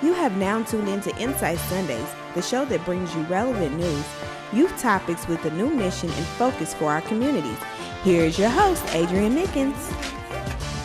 You have now tuned into Insight Sundays, the show that brings you relevant news, youth topics with a new mission and focus for our communities. Here is your host, Adrian Mickens.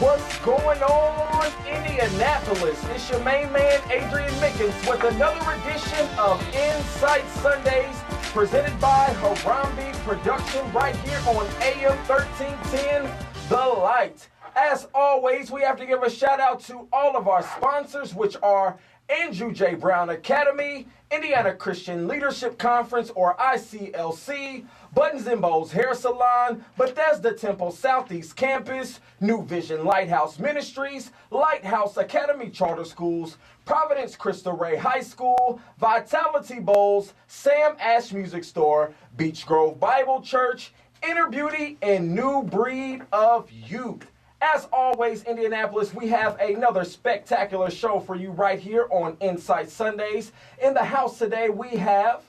What's going on, Indianapolis? It's your main man, Adrian Mickens, with another edition of Insight Sundays, presented by Harambe Production, right here on AM 1310, The Light. As always, we have to give a shout out to all of our sponsors, which are Andrew J. Brown Academy, Indiana Christian Leadership Conference, or ICLC, Buttons and Bows Hair Salon, Bethesda Temple Southeast Campus, New Vision Lighthouse Ministries, Lighthouse Academy Charter Schools, Providence Cristo Rey High School, Vitality Bowls, Sam Ash Music Store, Beach Grove Bible Church, Inner Beauty, and New Breed of Youth. As always, Indianapolis, we have another spectacular show for you right here on Insight Sundays. In the house today, we have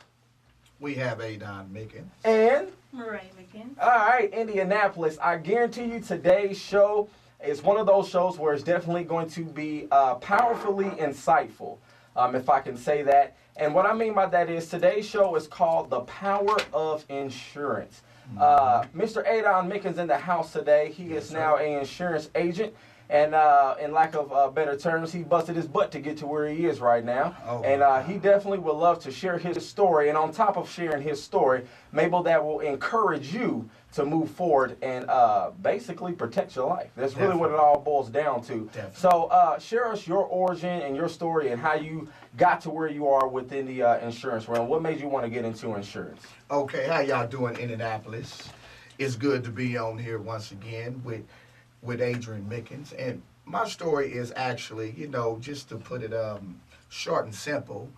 Adon Mickens. And Murray Mickens. All right, Indianapolis, I guarantee you today's show is one of those shows where it's definitely going to be powerfully insightful, if I can say that. And what I mean by that is today's show is called The Power of Insurance. Mr. Adon Mickens in the house today. He is now an insurance agent, and in lack of better terms, he busted his butt to get to where he is right now. He definitely would love to share his story, and on top of sharing his story, maybe that will encourage you to move forward and basically protect your life. That's really what it all boils down to. So share us your origin and your story and how you got to where you are within the insurance realm. What made you want to get into insurance? Okay, how y'all doing, Indianapolis? It's good to be on here once again with Adrian Mickens. And my story is actually, just to put it short and simple,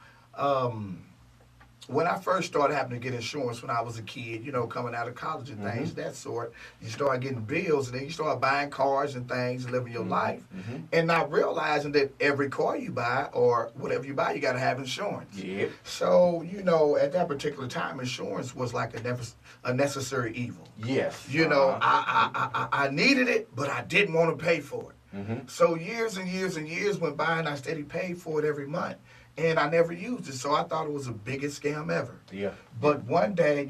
when I first started having to get insurance when I was a kid, coming out of college and things, that sort, you start getting bills and then you start buying cars and things, living your life, and not realizing that every car you buy or whatever you buy, you got to have insurance. Yep. So, at that particular time, insurance was like a necessary evil. Yes. I needed it, but I didn't want to pay for it. So years and years and years went by and I steady paid for it every month. And I never used it, so I thought it was the biggest scam ever. Yeah. But one day,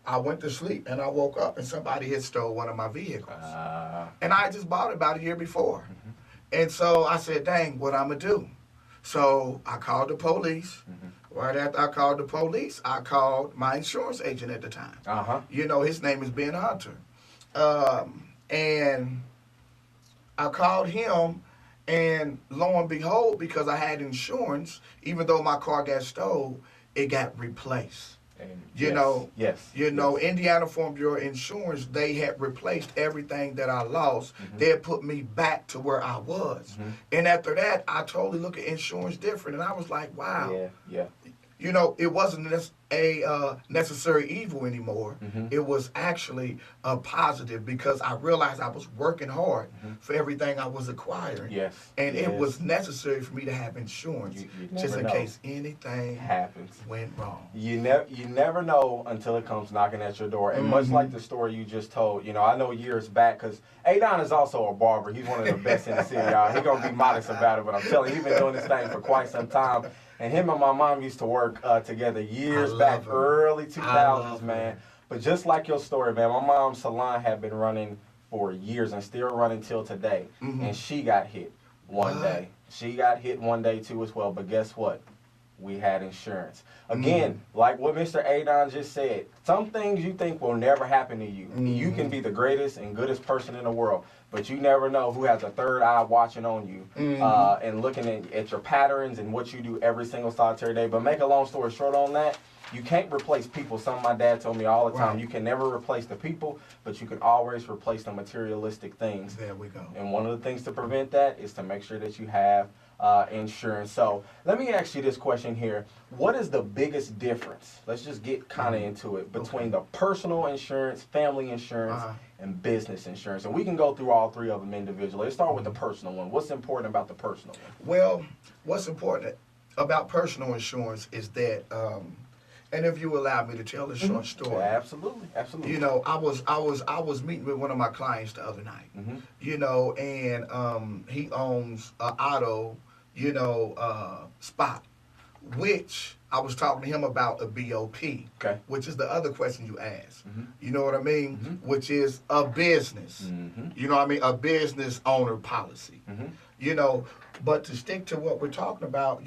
I went to sleep and I woke up and somebody had stole one of my vehicles. And I just bought it about a year before. And so I said, dang, what I'm going to do? So I called the police. Right after I called the police, I called my insurance agent at the time. His name is Ben Hunter. And I called him. And lo and behold, because I had insurance, even though my car got stolen, it got replaced. Indiana Farm Bureau Insurance, they had replaced everything that I lost. They had put me back to where I was. And after that, I totally look at insurance different. And I was like, wow. Yeah. It wasn't a necessary evil anymore. It was actually a positive because I realized I was working hard for everything I was acquiring. Yes. And it was necessary for me to have insurance just in case anything went wrong. You never know until it comes knocking at your door. And much like the story you just told, I know years back, because Adon is also a barber. He's one of the best in the city, y'all. He's going to be modest about it, but I'm telling you, he's been doing this thing for quite some time. And him and my mom used to work together years back, early 2000s, man. But just like your story, man, my mom's salon had been running for years and still running till today. And she got hit one day. She got hit one day too as well. But guess what? We had insurance. Again, like what Mr. Adon just said, some things you think will never happen to you. You can be the greatest and goodest person in the world, but you never know who has a third eye watching on you and looking at your patterns and what you do every single solitary day. But make a long story short on that, you can't replace people. Something my dad told me all the time. You can never replace the people, but you can always replace the materialistic things. There we go. And one of the things to prevent that is to make sure that you have insurance. So let me ask you this question here. What is the biggest difference? Let's just get kind of into it between the personal insurance, family insurance, and business insurance. And we can go through all three of them individually. Let's start with the personal one. What's important about the personal one? Well, what's important about personal insurance is that and if you allow me to tell a short story. Absolutely. I was meeting with one of my clients the other night. And he owns an auto spot, which I was talking to him about a BOP, okay, which is the other question you asked. Mm-hmm. You know what I mean? Mm-hmm. Which is a business. Mm-hmm. You know what I mean? A business owner policy. Mm-hmm. But to stick to what we're talking about,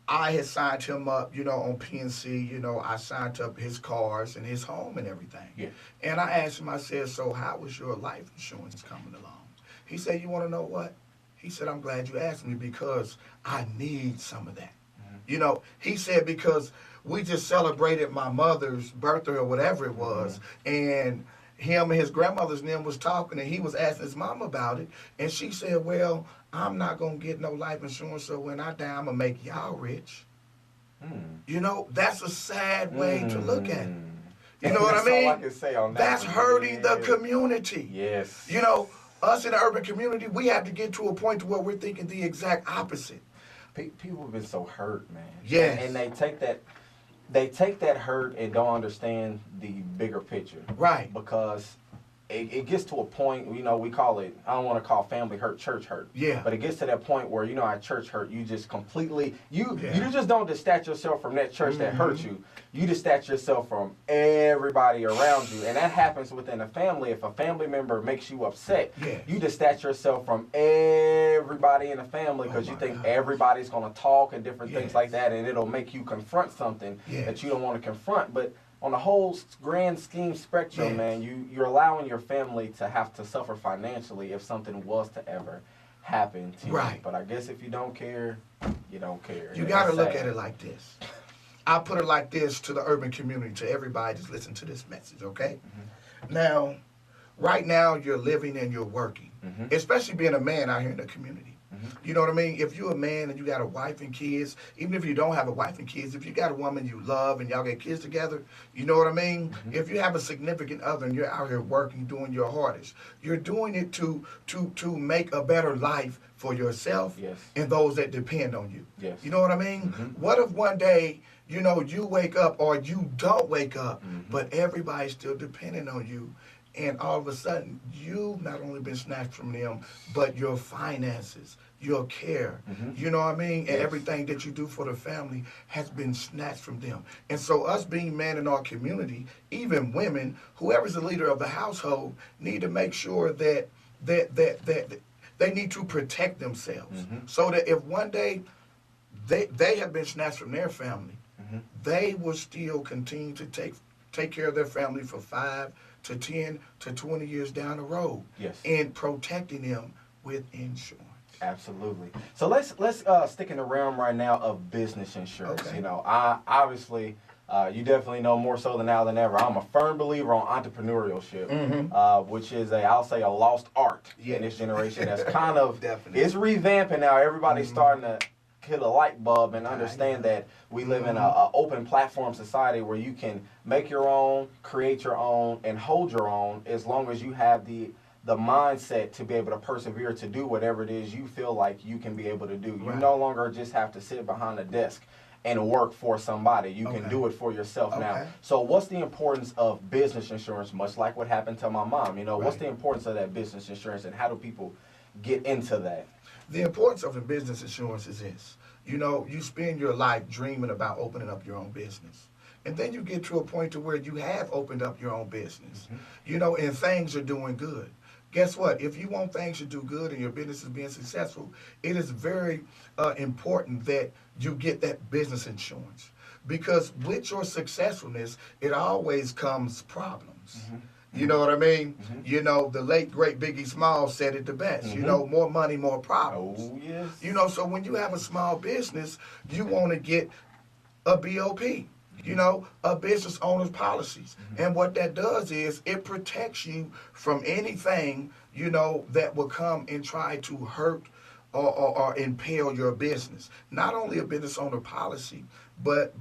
I had signed him up, on PNC. I signed up his cars and his home and everything. Yeah. And I asked him, I said, so how was your life insurance coming along? He said, you want to know what? He said, I'm glad you asked me because I need some of that. Mm-hmm. He said, because we just celebrated my mother's birthday or whatever it was, and him and his grandmother's name was talking, and he was asking his mom about it, and she said, well, I'm not going to get no life insurance, so when I die, I'm going to make y'all rich. That's a sad way to look at it. You know what I mean? All I can say on that. That's hurting the community. Yes. Us in the urban community, we have to get to a point to where we're thinking the exact opposite. People have been so hurt, man. Yes. And they take that hurt and don't understand the bigger picture. Right. Because it gets to a point, we call it, I don't want to call family hurt church hurt. Yeah. But it gets to that point where, at church hurt, you just completely, you just don't detach yourself from that church that hurt you. You detach yourself from everybody around you. And that happens within a family. If a family member makes you upset, you detach yourself from everybody in the family because you think everybody's going to talk and different things like that. And it'll make you confront something that you don't want to confront. But on the whole grand scheme spectrum, man, you're allowing your family to have to suffer financially if something was to ever happen to you. But I guess if you don't care, you don't care. You got to look at it like this. I put it like this to the urban community, to everybody just listen to this message, okay? Now, right now you're living and you're working, especially being a man out here in the community. You know what I mean? If you're a man and you got a wife and kids, even if you don't have a wife and kids, if you got a woman you love and y'all get kids together, you know what I mean? If you have a significant other and you're out here working, doing your hardest, you're doing it to make a better life for yourself and those that depend on you. You know what I mean? What if one day, you wake up or you don't wake up, but everybody's still depending on you, and all of a sudden, you've not only been snatched from them, but your finances, your care, you know what I mean? And everything that you do for the family has been snatched from them. And so us being men in our community, even women, whoever's the leader of the household, need to make sure that they need to protect themselves. So that if one day they have been snatched from their family, they will still continue to take care of their family for 5 to 10 to 20 years down the road. And protecting them with insurance. Absolutely. So let's stick in the realm right now of business insurance. I obviously, you definitely know more so than now than ever. I'm a firm believer on entrepreneurship, which is I'll say a lost art in this generation. That's kind of it's revamping now. Everybody's starting to hit a light bulb and understand that we live in an open platform society where you can make your own, create your own, and hold your own as long as you have the mindset to be able to persevere to do whatever it is you feel like you can be able to do. You no longer just have to sit behind a desk and work for somebody. You can do it for yourself now. So what's the importance of business insurance, much like what happened to my mom? What's the importance of that business insurance and how do people get into that? The importance of the business insurance is this. You spend your life dreaming about opening up your own business. And then you get to a point to where you have opened up your own business, and things are doing good. Guess what? If you want things to do good and your business is being successful, it is very important that you get that business insurance. Because with your successfulness, it always comes problems. You know what I mean? The late, great Biggie Smalls said it the best. More money, more problems. Oh, yes. So when you have a small business, you want to get a BOP. A business owner's policies. And what that does is it protects you from anything, that will come and try to hurt or impale your business. Not only a business owner policy, but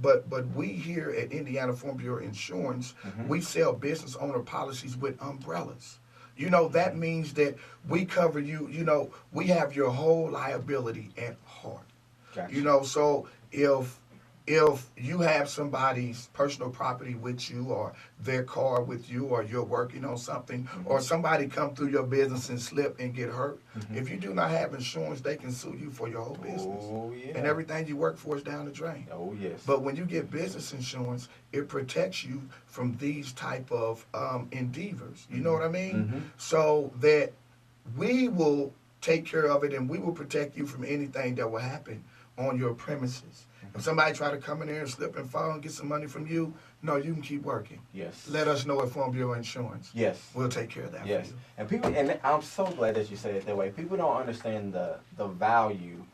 we here at Indiana Farm Bureau Insurance, we sell business owner policies with umbrellas. That means that we cover you, we have your whole liability at heart. Gotcha. So if if you have somebody's personal property with you or their car with you or you're working on something or somebody come through your business and slip and get hurt, if you do not have insurance, they can sue you for your whole business. Oh, yeah. And everything you work for is down the drain. Oh, yes. But when you get business insurance, it protects you from these type of endeavors. You know what I mean? So that we will take care of it and we will protect you from anything that will happen on your premises. If somebody try to come in there and slip and fall and get some money from you, no, you can keep working. Yes. Let us know at Farm Bureau Insurance. Yes. We'll take care of that yes. for you. And people, and I'm so glad that you said it that way. People don't understand the value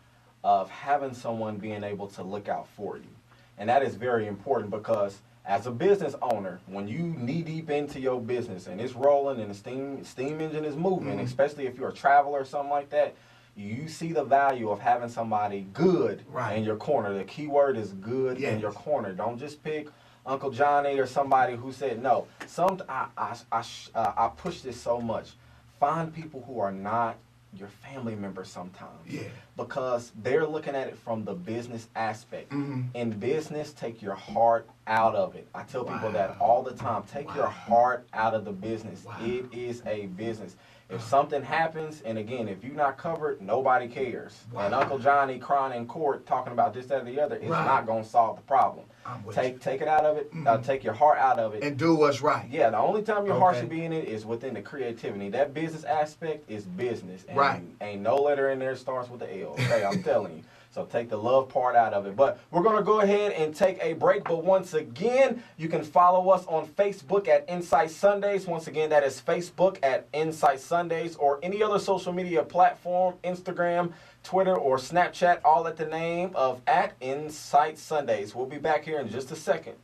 of having someone being able to look out for you. And that is very important because as a business owner, when you knee deep into your business and it's rolling and the steam engine is moving, especially if you're a traveler or something like that, you see the value of having somebody good in your corner. The key word is good in your corner. Don't just pick Uncle Johnny or somebody who said no. I push this so much. Find people who are not your family members sometimes. Yeah. Because they're looking at it from the business aspect. In business, take your heart out of it. I tell people that all the time. Take your heart out of the business. It is a business. If something happens, and again, if you're not covered, nobody cares. And Uncle Johnny crying in court talking about this, that, or the other is not going to solve the problem. Take it out of it. Take your heart out of it. And do what's right. Yeah, the only time your heart should be in it is within the creativity. That business aspect is business. And ain't no letter in there starts with the L. Okay, I'm telling you. So take the love part out of it. But we're going to go ahead and take a break. But once again, you can follow us on Facebook at Insight Sundays. Once again, that is Facebook at Insight Sundays or any other social media platform, Instagram, Twitter, or Snapchat, all at the name of at Insight Sundays. We'll be back here in just a second.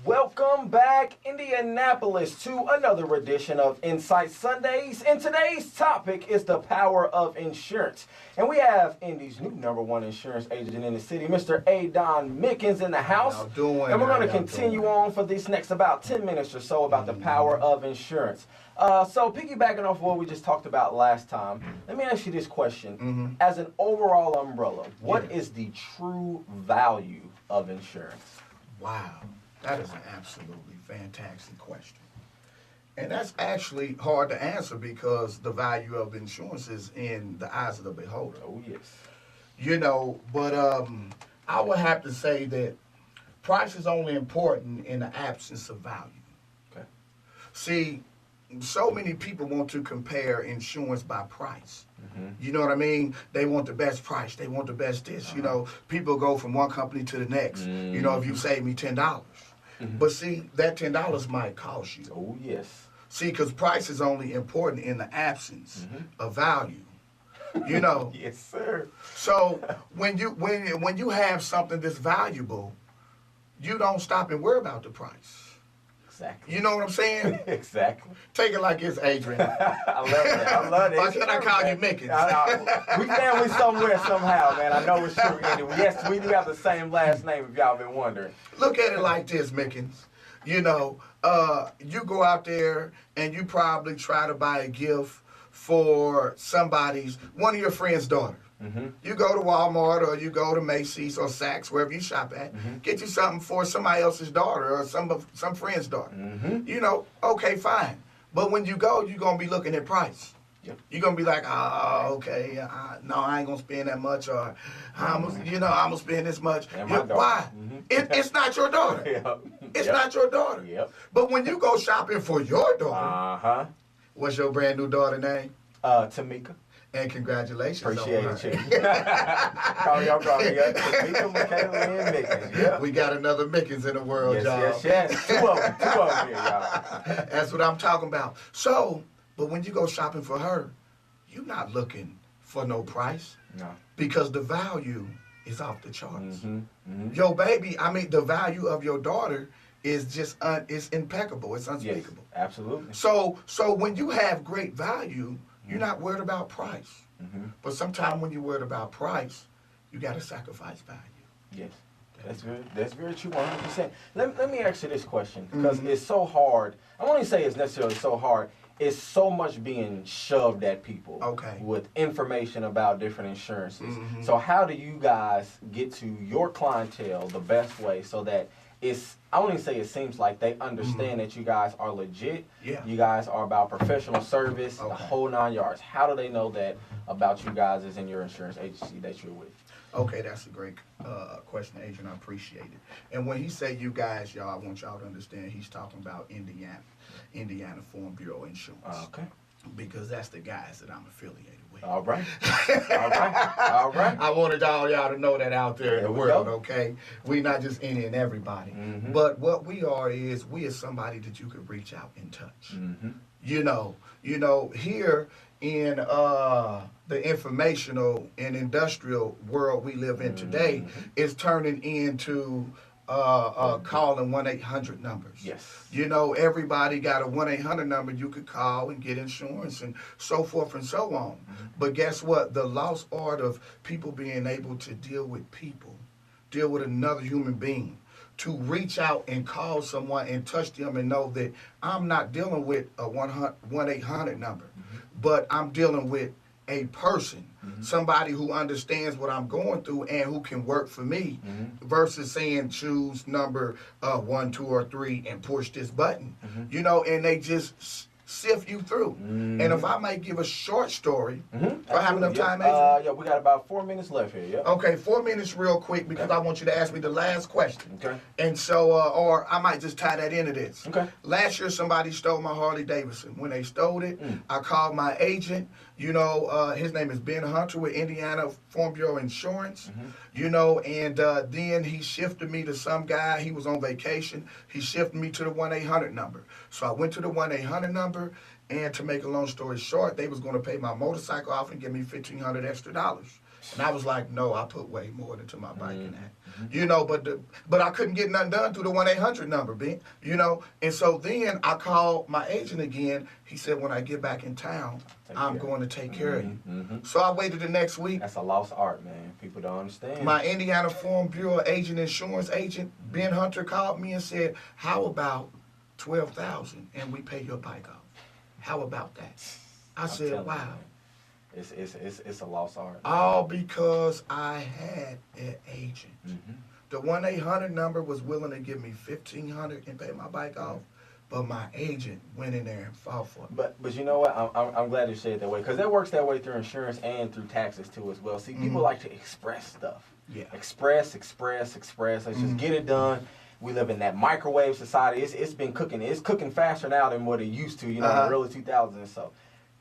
Welcome back, Indianapolis, to another edition of Insight Sundays. And today's topic is the power of insurance. And we have Indy's new #1 insurance agent in the city, Mr. Adon Mickens, in the house. And we're going to continue on for these next about 10 minutes or so about the power of insurance. So piggybacking off what we just talked about last time, let me ask you this question. As an overall umbrella, what is the true value of insurance? Wow. That is an absolutely fantastic question. And that's actually hard to answer because the value of insurance is in the eyes of the beholder. Oh, yes. You know, but I would have to say that price is only important in the absence of value. Okay. See, so many people want to compare insurance by price. You know what I mean? They want the best price. They want the best this. You know, people go from one company to the next. You know, if you save me $10. But see, that $10 might cost you. Oh, yes. See, because price is only important in the absence of value. You know? Yes, sir. So when you have something that's valuable, you don't stop and worry about the price. Exactly. You know what I'm saying? Exactly. Take it like it's Adrian. I love it. I love it. Why can I call you Mickens? We family somewhere somehow, man. I know it's true. Anyway, yes, we do have the same last name if y'all been wondering. Look at it like this, Mickens. You know, you go out there and you probably try to buy a gift for one of your friend's daughter. You go to Walmart or you go to Macy's or Saks, wherever you shop at, get you something for somebody else's daughter or some friend's daughter. You know, okay, fine. But when you go, you're going to be looking at price. Yep. You're going to be like, oh, okay, no, I ain't going to spend that much, or, I'm going to spend this much. Why? It's not your daughter. It's not your daughter. Yep. But when you go shopping for your daughter, what's your brand new daughter name? Tamika. And congratulations. Appreciate it, Chief. Call me Tamika, Michaela, and Mickens. Yeah. We got another Mickens in the world, y'all. Yes. Two of them here, y'all. That's what I'm talking about. So, but when you go shopping for her, you're not looking for no price. No. Because the value is off the charts. Your baby, the value of your daughter is just is impeccable. It's unspeakable. Yes, absolutely. So when you have great value, you're not worried about price. But sometimes when you're worried about price, you got to sacrifice value. Yes, that's very true, 100%. Let me ask you this question, because it's so hard. I won't even say it's necessarily so hard. it's so much being shoved at people Okay. with information about different insurances. Mm-hmm. So how do you guys get to your clientele the best way so that it's, I wouldn't say it seems like they understand that you guys are legit. Yeah. You guys are about professional service, the Okay. whole 9 yards. How do they know that about you guys as in your insurance agency that you're with? Okay, that's a great question, Adrian. I appreciate it. And when he say you guys, y'all, I want y'all to understand he's talking about Indiana Farm Bureau Insurance. Okay. Because that's the guys that I'm affiliated with. All right. All right. All right. I wanted y'all to know that out there in the There we world, go. okay? We not just any and everybody. Mhm. But what we are is we are somebody that you could reach out and touch. Mm-hmm. You know, here in the informational and industrial world we live in today is turning into calling 1-800 numbers. Yes. You know, everybody got a 1-800 number you could call and get insurance and so forth and so on. But guess what? The lost art of people being able to deal with another human being, to reach out and call someone and touch them and know that I'm not dealing with a 1-800 number, but I'm dealing with a person, somebody who understands what I'm going through and who can work for me, versus saying choose number 1, 2, or 3 and push this button. You know, and they just sift you through. And if I might give a short story, do I have enough time, Adrian? Yeah, we got about 4 minutes left here. Yeah. Okay, 4 minutes real quick because I want you to ask me the last question. Okay. And so, or I might just tie that into this. Okay. Last year, somebody stole my Harley Davidson. When they stole it, I called my agent. You know, his name is Ben Hunter with Indiana Farm Bureau Insurance. You know, and then he shifted me to some guy. He was on vacation. He shifted me to the 1-800 number. So I went to the 1-800 number, and to make a long story short, they was going to pay my motorcycle off and give me $1,500 extra. And I was like, no, I put way more into my bike than that. You know, but I couldn't get nothing done through the 1-800 number, Ben. You know, and so then I called my agent again. He said, when I get back in town, I'm going to take care of you. So I waited the next week. That's a lost art, man. People don't understand. My Indiana Farm Bureau agent, insurance agent, Ben Hunter, called me and said, how about $12,000 and we pay your bike off? How about that? I said, telling you, wow. man. It's a lost art. All because I had an agent. The 1-800 number was willing to give me $1,500 and pay my bike off, but my agent went in there and fought for it. But you know what? I'm glad you said it that way, because that works that way through insurance and through taxes too as well. See, people like to express stuff. Yeah. Express. Let's just get it done. We live in that microwave society. It's been cooking. It's cooking faster now than what it used to. You know, in the early 2000s. So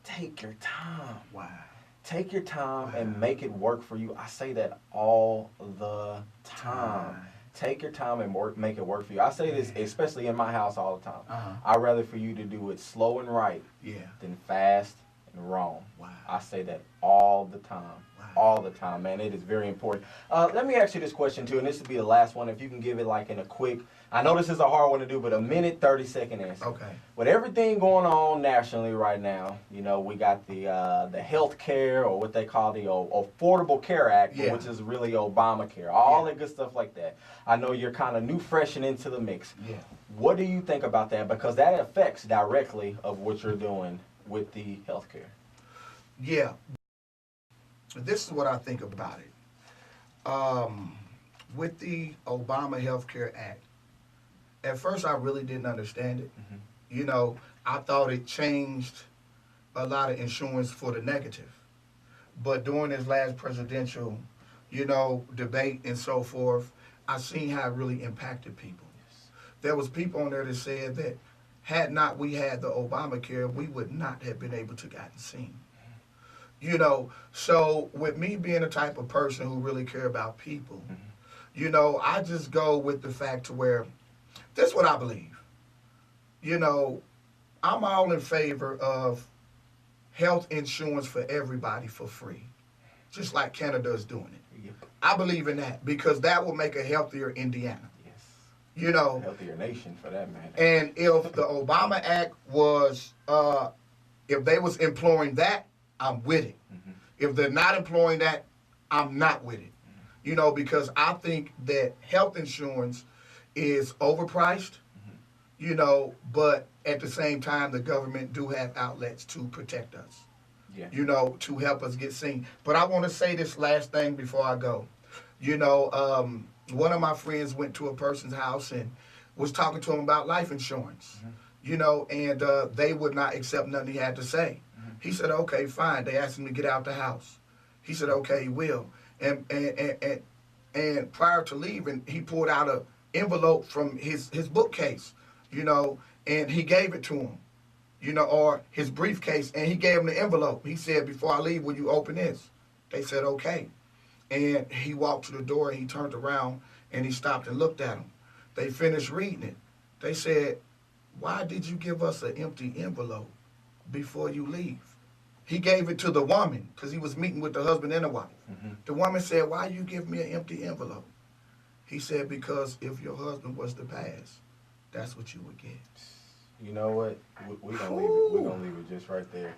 take your time. Wow. Take your time and make it work for you. I say that all the time. Take your time and make it work for you. I say this especially in my house all the time. I'd rather for you to do it slow and right than fast and wrong. Wow. I say that all the time. All the time, man. It is very important. Let me ask you this question too, and this will be the last one. If you can give it like in a quick, I know this is a hard one to do, but a minute, 30-second answer. Okay. With everything going on nationally right now, you know, we got the health care, or what they call the Affordable Care Act, which is really Obamacare, all that good stuff like that. I know you're kind of new, fresh and into the mix. Yeah. What do you think about that? Because that affects directly of what you're doing with the health care. Yeah. This is what I think about it. With the Obama Health Care Act, at first I really didn't understand it. You know, I thought it changed a lot of insurance for the negative. But during this last presidential, you know, debate and so forth, I seen how it really impacted people. There was people on there that said that had not we had the Obamacare, we would not have been able to gotten seen. You know, so with me being the type of person who really care about people, you know, I just go with the fact to where, this is what I believe. You know, I'm all in favor of health insurance for everybody for free, just like Canada is doing it. I believe in that because that will make a healthier Indiana. You know, Healthier nation for that matter. and if the Obama Act was, if they was employing that, I'm with it. If they're not employing that, I'm not with it. You know, because I think that health insurance is overpriced. you know, but at the same time, the government do have outlets to protect us, you know, to help us get seen. But I want to say this last thing before I go. You know, one of my friends went to a person's house and was talking to him about life insurance, you know, and they would not accept nothing he had to say. He said, okay, fine. They asked him to get out the house. He said, okay, he will. And prior to leaving, he pulled out an envelope from his bookcase, you know, and he gave it to him, you know, or his briefcase, and he gave him the envelope. He said, before I leave, will you open this? They said, okay. And he walked to the door, and he turned around, and he stopped and looked at him. They finished reading it. They said, why did you give us an empty envelope before you leave? He gave it to the woman because he was meeting with the husband and the wife. The woman said, why you give me an empty envelope? He said, because if your husband was to pass, that's what you would get. You know what? We're gonna leave it. We're gonna leave it just right there.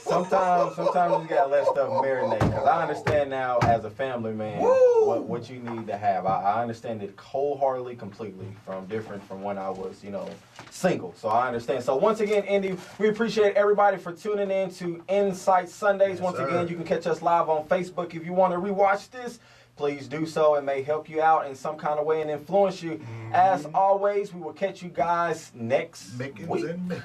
Sometimes you gotta let stuff marinate. Because I understand now, as a family man, what you need to have. I understand it wholeheartedly, completely, from when I was, you know, single. So I understand. So once again, Indy, we appreciate everybody for tuning in to Insight Sundays. Yes, once sir. again, you can catch us live on Facebook. If you want to rewatch this, please do so. It may help you out in some kind of way and influence you. As always, we will catch you guys next Mickens week. and Mickens.